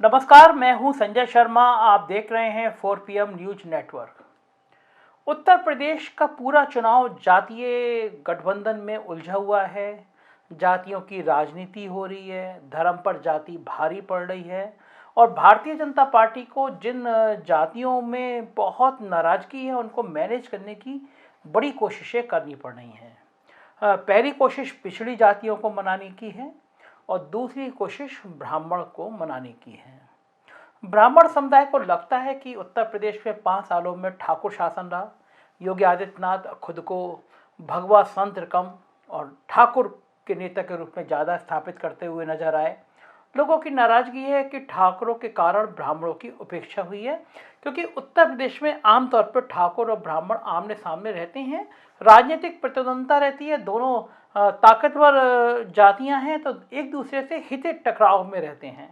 नमस्कार, मैं हूं संजय शर्मा। आप देख रहे हैं 4 PM news network. Uttar Pradesh का पूरा चुनाव जातीय गठबंधन में उलझा हुआ है। जातियों की राजनीति हो रही है, धर्म पर जाति भारी पड़ रही है और भारतीय जनता पार्टी को जिन जातियों में बहुत नाराजगी है उनको मैनेज करने की बड़ी कोशिशें करनी पड़ रही हैं। पहली कोशिश पिछड़ी जातियों को मनाने की है और दूसरी कोशिश ब्राह्मण को मनाने की है। ब्राह्मण समुदाय को लगता है कि उत्तर प्रदेश में 5 सालों में ठाकुर शासन रहा। योगी आदित्यनाथ खुद को भगवा संत रकम और ठाकुर के नेता के रूप में ज़्यादा स्थापित करते हुए नजर आए। लोगों की नाराजगी है कि ठाकुरों के कारण ब्राह्मणों की उपेक्षा हुई है, क्योंकि उत्तर प्रदेश में आमतौर पर ठाकुर और ब्राह्मण आमने सामने रहते हैं। राजनीतिक प्रतिद्वंदता रहती है, दोनों ताकतवर जातियां हैं तो एक दूसरे से हिते टकराव में रहते हैं।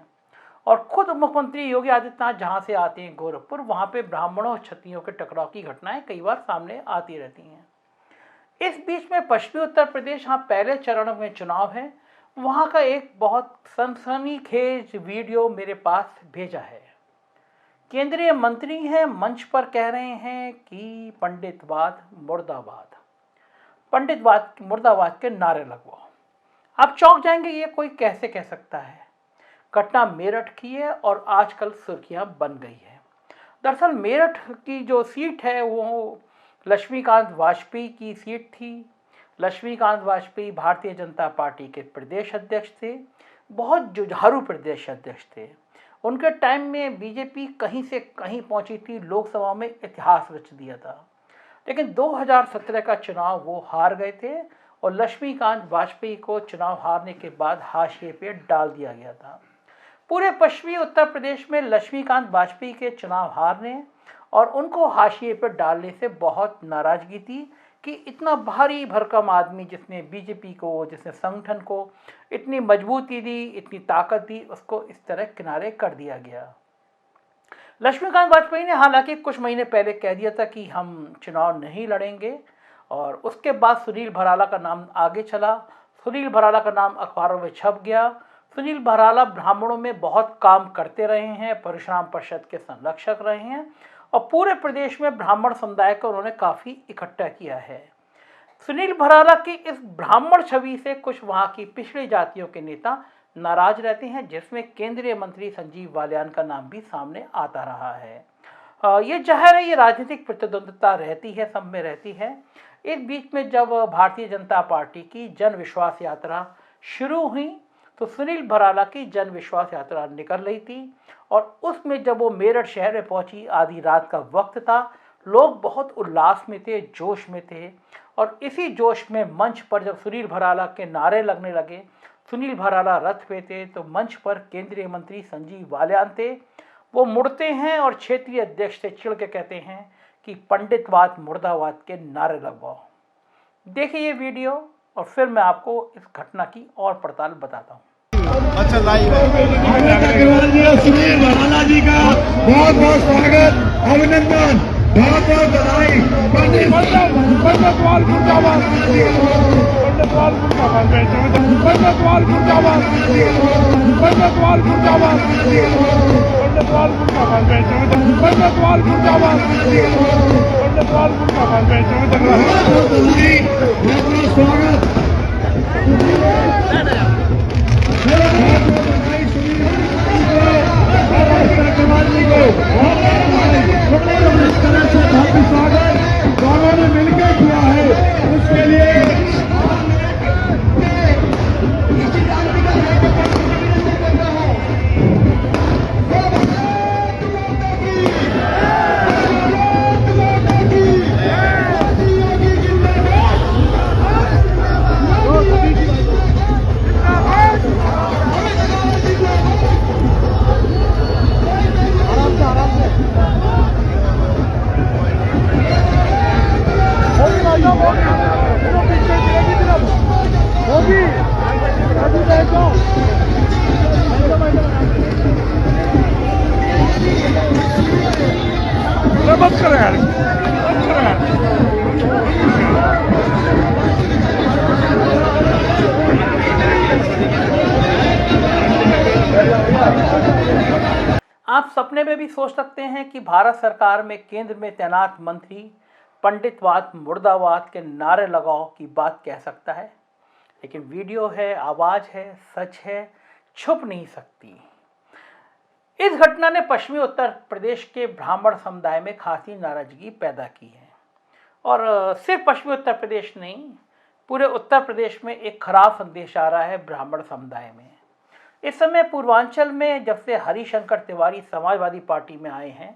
और खुद मुख्यमंत्री योगी आदित्यनाथ जहां से आते हैं गोरखपुर, वहां पे ब्राह्मणों और क्षत्रियों के टकराव की घटनाएं कई बार सामने आती रहती हैं। इस बीच में पश्चिमी उत्तर प्रदेश, जहाँ पहले चरण में चुनाव है, वहां का एक बहुत सनसनीखेज वीडियो मेरे पास भेजा है। केंद्रीय मंत्री हैं, मंच पर कह रहे हैं कि पंडितवाद मुर्दाबाद, पंडितवाद मुर्दाबाद के नारे लगवाओ। आप चौंक जाएंगे, ये कोई कैसे कह सकता है। घटना मेरठ की है और आजकल सुर्खियां बन गई है। दरअसल मेरठ की जो सीट है वो लक्ष्मीकांत वाजपेयी की सीट थी। लक्ष्मीकांत वाजपेयी भारतीय जनता पार्टी के प्रदेश अध्यक्ष थे, बहुत जुझारू प्रदेश अध्यक्ष थे। उनके टाइम में बीजेपी कहीं से कहीं पहुंची थी, लोकसभा में इतिहास रच दिया था। लेकिन 2017 का चुनाव वो हार गए थे और लक्ष्मीकांत वाजपेयी को चुनाव हारने के बाद हाशिए पे डाल दिया गया था। पूरे पश्चिमी उत्तर प्रदेश में लक्ष्मीकांत वाजपेयी के चुनाव हारने और उनको हाशिए पर डालने से बहुत नाराजगी थी कि इतना भारी भरकम आदमी जिसने बीजेपी को, जिसने संगठन को इतनी मजबूती दी, इतनी ताकत दी, उसको इस तरह किनारे कर दिया गया। लक्ष्मीकांत वाजपेयी ने हालांकि कुछ महीने पहले कह दिया था कि हम चुनाव नहीं लड़ेंगे और उसके बाद सुनील भराला का नाम आगे चला। सुनील भराला का नाम अखबारों में छप गया। सुनील भराला ब्राह्मणों में बहुत काम करते रहे हैं, परशुराम परिषद के संरक्षक रहे हैं और पूरे प्रदेश में ब्राह्मण समुदाय को उन्होंने काफ़ी इकट्ठा किया है। सुनील भराला की इस ब्राह्मण छवि से कुछ वहाँ की पिछड़ी जातियों के नेता नाराज रहते हैं, जिसमें केंद्रीय मंत्री संजीव बालियान का नाम भी सामने आता रहा है। ये जाहिर है, ये राजनीतिक प्रतिद्वंदता रहती है, सब में रहती है। इस बीच में जब भारतीय जनता पार्टी की जन विश्वास यात्रा शुरू हुई तो सुनील भराला की जन विश्वास यात्रा निकल रही थी और उसमें जब वो मेरठ शहर में पहुंची, आधी रात का वक्त था, लोग बहुत उल्लास में थे, जोश में थे। और इसी जोश में मंच पर जब सुनील भराला के नारे लगने लगे, सुनील भराला रथ पे थे, तो मंच पर केंद्रीय मंत्री संजीव बालियान थे। वो मुड़ते हैं और क्षेत्रीय अध्यक्ष से चिढ़ के कहते हैं कि पंडितवाद मुर्दाबाद के नारे लगवाओ। देखिए ये वीडियो और फिर मैं आपको इस घटना की और पड़ताल बताता हूँ। अच्छा, लाइव सुनील भराला जी का बहुत बहुत स्वागत, अभिनंदन, बहुत बहुत बधाई। पंडितवाल मुर्दाबाद, पंडितवाल मुर्दाबाद, पंडितवाल मुर्दाबाद, पंडितवाल मुर्दाबाद, पंडितवाल मुर्दाबाद, पंडितवाल मुर्दाबाद, पंडितवाल मुर्दाबाद। स्वागत ने मिलकर किया है, उसके लिए बंद करो यार, बंद करो यार। आप सपने में भी सोच सकते हैं कि भारत सरकार में केंद्र में तैनात मंत्री पंडितवाद मुर्दाबाद के नारे लगाओ की बात कह सकता है, लेकिन वीडियो है, आवाज है, सच है, छुप नहीं सकती। इस घटना ने पश्चिमी उत्तर प्रदेश के ब्राह्मण समुदाय में खासी नाराजगी पैदा की है और सिर्फ पश्चिमी उत्तर प्रदेश नहीं, पूरे उत्तर प्रदेश में एक खराब संदेश आ रहा है ब्राह्मण समुदाय में। इस समय पूर्वांचल में जब से हरिशंकर तिवारी समाजवादी पार्टी में आए हैं,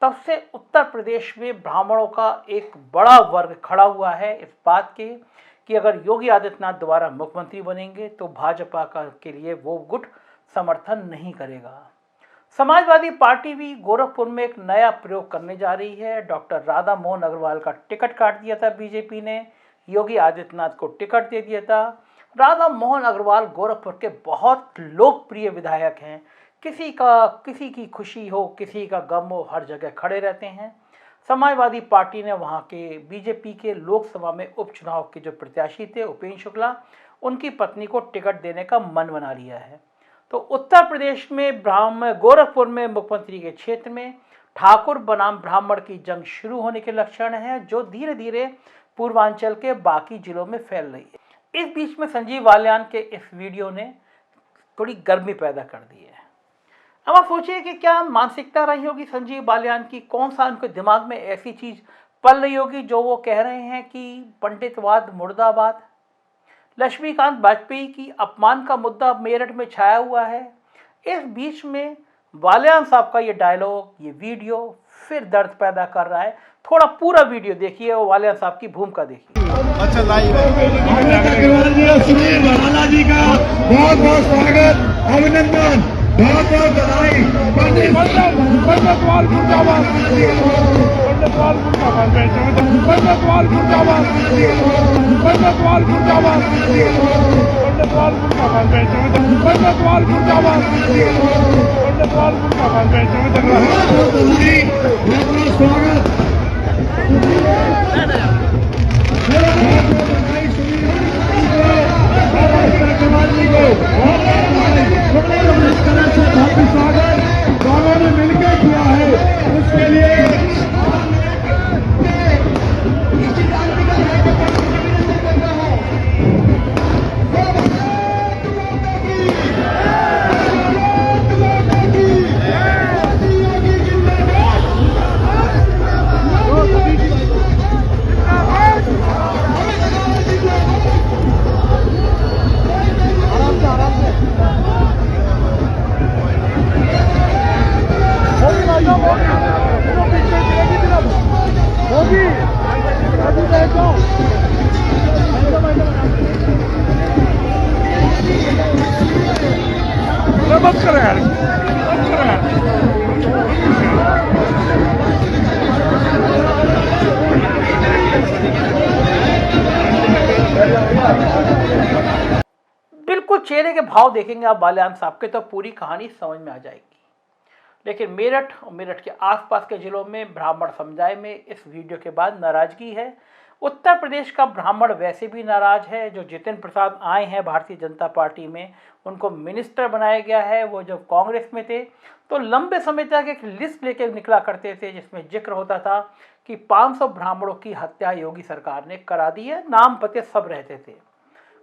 तब से उत्तर प्रदेश में ब्राह्मणों का एक बड़ा वर्ग खड़ा हुआ है इस बात के कि अगर योगी आदित्यनाथ दोबारा मुख्यमंत्री बनेंगे तो भाजपा के लिए वो गुट समर्थन नहीं करेगा। समाजवादी पार्टी भी गोरखपुर में एक नया प्रयोग करने जा रही है। डॉक्टर राधा मोहन अग्रवाल का टिकट काट दिया था बीजेपी ने, योगी आदित्यनाथ को टिकट दे दिया था। राधा मोहन अग्रवाल गोरखपुर के बहुत लोकप्रिय विधायक हैं। किसी की खुशी हो, किसी का गम हो, हर जगह खड़े रहते हैं। समाजवादी पार्टी ने वहां के बीजेपी के लोकसभा में उपचुनाव के जो प्रत्याशी थे उपेंद्र शुक्ला, उनकी पत्नी को टिकट देने का मन बना लिया है। तो उत्तर प्रदेश में गोरखपुर में मुख्यमंत्री के क्षेत्र में ठाकुर बनाम ब्राह्मण की जंग शुरू होने के लक्षण हैं, जो धीरे धीरे पूर्वांचल के बाकी जिलों में फैल रही है। इस बीच में संजीव बालियान के इस वीडियो ने थोड़ी गर्मी पैदा कर दी है। अब आप सोचिए कि क्या मानसिकता रही होगी संजीव बालियान की, कौन सा उनके दिमाग में ऐसी चीज पल रही होगी जो वो कह रहे हैं कि पंडितवाद मुर्दाबाद। लक्ष्मीकांत वाजपेयी की अपमान का मुद्दा मेरठ में छाया हुआ है। इस बीच में बालियान साहब का ये डायलॉग, ये वीडियो फिर दर्द पैदा कर रहा है। थोड़ा पूरा वीडियो देखिए और बालियान साहब की भूमिका देखिए। अच्छा लाइव सुनील भराला जी का बहुत बहुत स्वागत, अभिनंदन, बहुत बहुत बधाई। पंडितवाल मुर्दाबाद, पंडितवाल मुर्दाबाद, पंडितवाल मुर्दाबाद, पंडितवाल मुर्दाबाद, पंडितवाल मुर्दाबाद, पंडितवाल मुर्दाबाद, पंडितवाल मुर्दाबाद। स्वागत दोनों ने मिलकर किया है, उसके लिए मत करो यार, मत करो यार। बिल्कुल चेहरे के भाव देखेंगे आप बालियान साहब के तो पूरी कहानी समझ में आ जाएगी। लेकिन मेरठ और मेरठ के आसपास के जिलों में ब्राह्मण समुदाय में इस वीडियो के बाद नाराजगी है। उत्तर प्रदेश का ब्राह्मण वैसे भी नाराज है। जो जितिन प्रसाद आए हैं भारतीय जनता पार्टी में, उनको मिनिस्टर बनाया गया है। वो जब कांग्रेस में थे तो लंबे समय तक एक लिस्ट लेके निकला करते थे जिसमें जिक्र होता था कि 500 ब्राह्मणों की हत्या योगी सरकार ने करा दी है, नाम पते सब रहते थे।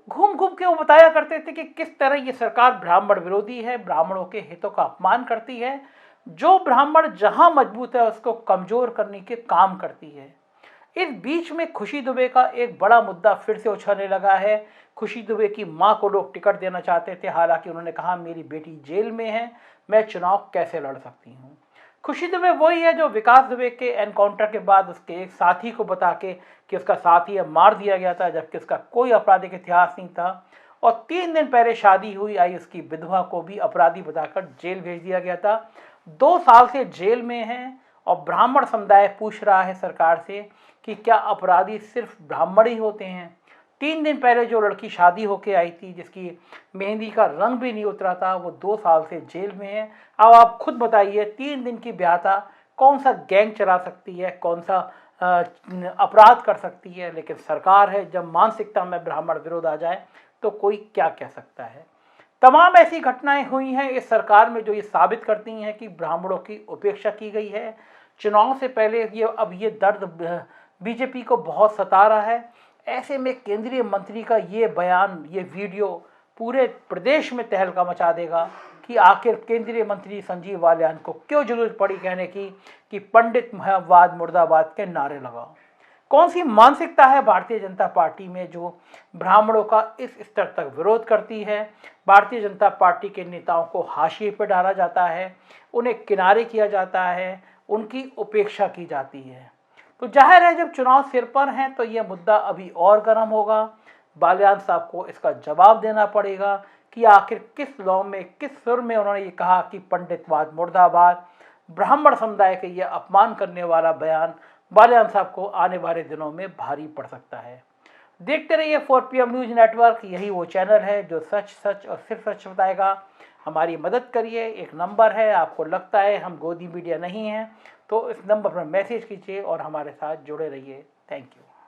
घूम घूम के वो बताया करते थे कि किस तरह ये सरकार ब्राह्मण विरोधी है, ब्राह्मणों के हितों का अपमान करती है, जो ब्राह्मण जहां मजबूत है उसको कमजोर करने के काम करती है। इस बीच में खुशी दुबे का एक बड़ा मुद्दा फिर से उछलने लगा है। खुशी दुबे की मां को लोग टिकट देना चाहते थे, हालांकि उन्होंने कहा मेरी बेटी जेल में है, मैं चुनाव कैसे लड़ सकती हूं। खुशी दुबे वही है जो विकास दुबे के एनकाउंटर के बाद उसके एक साथी को बता के कि उसका साथी मार दिया गया था, जबकि उसका कोई आपराधिक इतिहास नहीं था, और 3 दिन पहले शादी हुई आई उसकी विधवा को भी अपराधी बताकर जेल भेज दिया गया था। 2 साल से जेल में हैं और ब्राह्मण समुदाय पूछ रहा है सरकार से कि क्या अपराधी सिर्फ ब्राह्मण ही होते हैं। 3 दिन पहले जो लड़की शादी होके आई थी, जिसकी मेहंदी का रंग भी नहीं उतरा था, वो 2 साल से जेल में है। अब आप खुद बताइए 3 दिन की ब्याहता कौन सा गैंग चला सकती है, कौन सा अपराध कर सकती है। लेकिन सरकार है, जब मानसिकता में ब्राह्मण विरोध आ जाए तो कोई क्या कह सकता है। तमाम ऐसी घटनाएं हुई हैं इस सरकार में जो ये साबित करती हैं कि ब्राह्मणों की उपेक्षा की गई है। चुनाव से पहले ये दर्द बीजेपी को बहुत सता रहा है। ऐसे में केंद्रीय मंत्री का ये बयान, ये वीडियो पूरे प्रदेश में तहलका मचा देगा कि आखिर केंद्रीय मंत्री संजीव बालियान को क्यों जरूरत पड़ी कहने की कि पंडित वाद मुर्दाबाद के नारे लगाओ। कौन सी मानसिकता है भारतीय जनता पार्टी में जो ब्राह्मणों का इस स्तर तक विरोध करती है। भारतीय जनता पार्टी के नेताओं को हाशिए पर डाला जाता है, उन्हें किनारे किया जाता है, उनकी उपेक्षा की जाती है। तो जाहिर है जब चुनाव सिर पर हैं तो यह मुद्दा अभी और गर्म होगा। बालियान साहब को इसका जवाब देना पड़ेगा कि आखिर किस लौ में, किस सुर में उन्होंने ये कहा कि पंडितवाद मुर्दाबाद। ब्राह्मण समुदाय के ये अपमान करने वाला बयान बालियान साहब को आने वाले दिनों में भारी पड़ सकता है। देखते रहिए 4PM न्यूज़ नेटवर्क। यही वो चैनल है जो सच सच और सिर्फ सच बताएगा। हमारी मदद करिए। एक नंबर है, आपको लगता है हम गोदी मीडिया नहीं हैं तो इस नंबर पर मैसेज कीजिए और हमारे साथ जुड़े रहिए। Thank you.